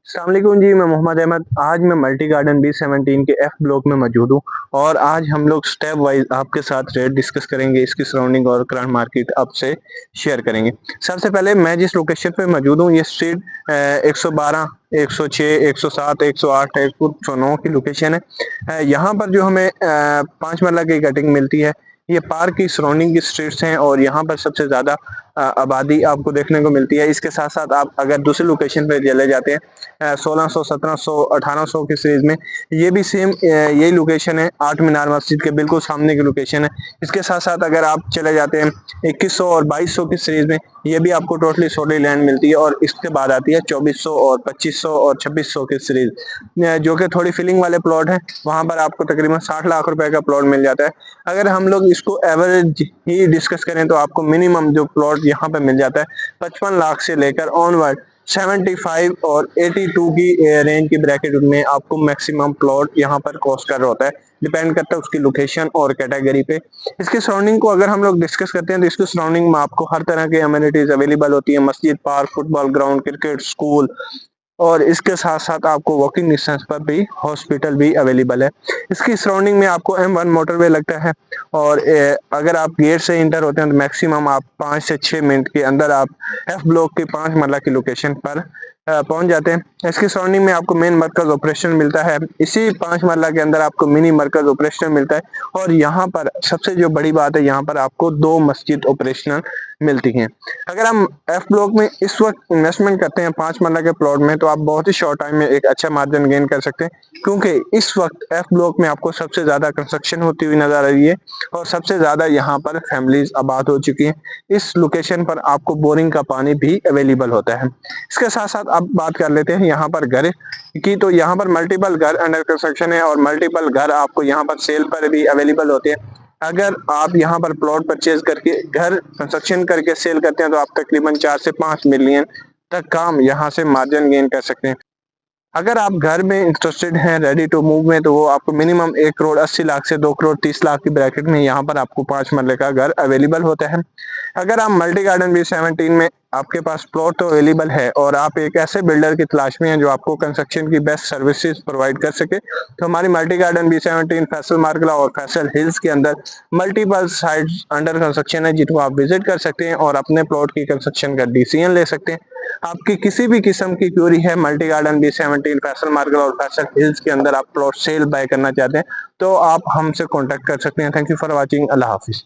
अस्सलाम वालेकुम जी, मैं मोहम्मद अहमद। आज मैं मल्टी गार्डन B17 के F ब्लॉक में मौजूद हूँ और आज हम लोग स्टेप वाइज आपके साथ रेट डिस्कस करेंगे, इसकी सराउंडिंग और करंट मार्केट आपसे शेयर करेंगे। सबसे पहले मैं जिस लोकेशन पे मौजूद हूँ ये स्ट्रीट 112, 106, 107, 108, 109 की लोकेशन है। यहाँ पर जो हमें 5 मरला की कटिंग मिलती है, ये पार्क की सराउंडिंग की स्ट्रीट्स हैं और यहाँ पर सबसे ज़्यादा आबादी आपको देखने को मिलती है। इसके साथ साथ आप अगर दूसरी लोकेशन पे चले जाते हैं 1600, 1700, 1800 की सीरीज में, ये भी सेम यही लोकेशन है, 8 मीनार मस्जिद के बिल्कुल सामने की लोकेशन है। इसके साथ साथ अगर आप चले जाते हैं 2100 और 2200 की सीरीज में, ये भी आपको टोटली सोडी लैंड मिलती है और इसके बाद आती है 2400 और 2500 और 2600 की सीरीज, जो कि थोड़ी फीलिंग वाले प्लॉट हैं। वहां पर आपको तकरीबन 60 लाख रुपए का प्लॉट मिल जाता है। अगर हम लोग इसको एवरेज ही डिस्कस करें तो आपको मिनिमम जो प्लॉट यहाँ पे मिल जाता है 55 लाख से लेकर ऑनवर्ड 75 और 82 की रेंज की ब्रैकेट में आपको मैक्सिमम प्लॉट यहाँ पर कॉस्ट कर रहा होता है। डिपेंड करता है उसकी लोकेशन और कैटेगरी पे। इसके सराउंडिंग को अगर हम लोग डिस्कस करते हैं तो इसके सराउंडिंग में आपको हर तरह के अमेनिटीज अवेलेबल होती है, मस्जिद, park, football ground, cricket, school, और इसके साथ साथ आपको वॉकिंग डिस्टेंस पर भी हॉस्पिटल भी अवेलेबल है। इसकी सराउंडिंग में आपको M1 मोटरवे लगता है और अगर आप गेट से इंटर होते हैं तो मैक्सिमम आप 5 से 6 मिनट के अंदर आप F ब्लॉक के 5 मरला की लोकेशन पर पहुंच जाते हैं। इसकी सराउंडिंग में आपको मेन मरकज ऑपरेशन मिलता है, इसी 5 मरला के अंदर आपको मिनी मरकज ऑपरेशन मिलता है और यहाँ पर सबसे जो बड़ी बात है, यहाँ पर आपको 2 मस्जिद ऑपरेशनल मिलती हैं। अगर हम F ब्लॉक में इस वक्त इन्वेस्टमेंट करते हैं 5 मरला के प्लॉट में, तो आप बहुत ही शॉर्ट टाइम में एक अच्छा मार्जिन गेन कर सकते हैं, क्योंकि इस वक्त F ब्लॉक में आपको सबसे ज्यादा कंस्ट्रक्शन होती हुई नजर आ रही है और सबसे ज्यादा यहाँ पर फैमिलीज आबाद हो चुकी हैं। इस लोकेशन पर आपको बोरिंग का पानी भी अवेलेबल होता है। इसके साथ साथ अब बात कर लेते हैं यहाँ पर घर की। तो यहाँ पर मल्टीपल घर अंडर कंस्ट्रक्शन है और मल्टीपल घर आपको यहाँ पर सेल पर भी अवेलेबल होते हैं। अगर आप यहाँ पर प्लॉट परचेज करके घर कंस्ट्रक्शन करके सेल करते हैं तो आप तकरीबन 4 से 5 मिलियन तक काम यहाँ से मार्जिन गेन कर सकते हैं। अगर आप घर में इंटरेस्टेड हैं, रेडी टू मूव में, तो वो आपको मिनिमम 1 करोड़ 80 लाख से 2 करोड़ 30 लाख की ब्रैकेट में यहाँ पर आपको 5 मरले का घर अवेलेबल होता है। अगर आप मल्टी गार्डन B17 में आपके पास प्लॉट तो अवेलेबल है और आप एक ऐसे बिल्डर की तलाश में हैं जो आपको कंस्ट्रक्शन की बेस्ट सर्विसेज प्रोवाइड कर सके, तो हमारी मल्टी गार्डन B17 फैसल मार्कला और फैसल हिल्स के अंदर मल्टीपल साइट्स अंडर कंस्ट्रक्शन है, जिनको आप विजिट कर सकते हैं और अपने प्लॉट की कंस्ट्रक्शन का डिसीजन ले सकते हैं। आपकी किसी भी किस्म की क्यूरी है मल्टी गार्डन B17 फैसल मार्कला और फैसल हिल्स के अंदर, आप प्लॉट सेल बाय करना चाहते हैं तो आप हमसे कॉन्टेक्ट कर सकते हैं। Thank you for watching. Allah Hafiz.